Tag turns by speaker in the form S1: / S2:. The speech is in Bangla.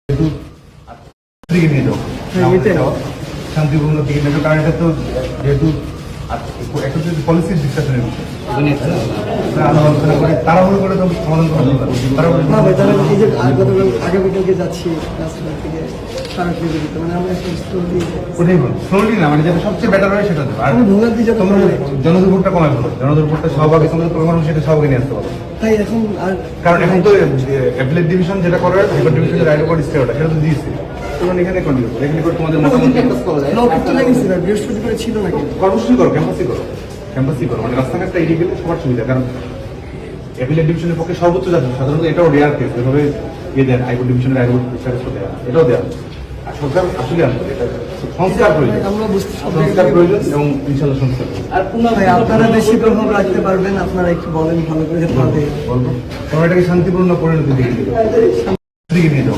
S1: যেহেতু দিকে নিয়ে যাও শান্তিপূর্ণ দিকে নিয়ে যাও, কারণ এটা তো যেহেতু একটা যদি পলিসির ডিসকাশনের বিষয় আলোচনা করে তাড়াহুড়ো করে তো সমাধান করা যাবে স্লোলি না, মানে যেটা সবচেয়ে বেটার হয় সেটা দেবো। আর তোমরা জনদুর্ভোগটা কমাই ফেলো, জনদুর্ভোগটা সহভাগে তোমরা প্রোগ্রাম সেটা সহভাগে নিয়ে আসতে পারো। কারণ এখন তো অ্যাপিলেট ডিভিশন যেটা করে হাইপার ডিভিশনের রাইট ওভার স্টে ওটা সেটা তো দিয়েছে, তোমরা এখানে কন্টিনিউ করো, এখানে করে তোমাদের মতামত
S2: বৃহস্পতিবার ছিল নাকি
S1: কর্মসূচি করো, ক্যাম্পাসই করো, মানে রাস্তাঘাটটা এগিয়ে গেলে সবার সুবিধা। কারণ অ্যাপিলেট ডিভিশনের পক্ষে সর্বোচ্চ যাচ্ছে, সাধারণত এটাও রেয়ার কেস এভাবে ইয়ে দেন, হাইকোর্ট ডিভিশনের রাইট ওভার স্টে দেওয়া, এটাও দেওয়া। আর সরকার আসলে আনতে এটা সংস্কার প্রয়োজন, সংস্কার প্রয়োজন এবং ইনশাল্লাহ সংস্কার
S2: আপনারা বেশি প্রভাব রাখতে পারবেন, আপনারা একটু বলেন ভালো করে
S1: বলবো। তোমরা এটাকে শান্তিপূর্ণ পরিণতির দিকে নিয়ে যাও।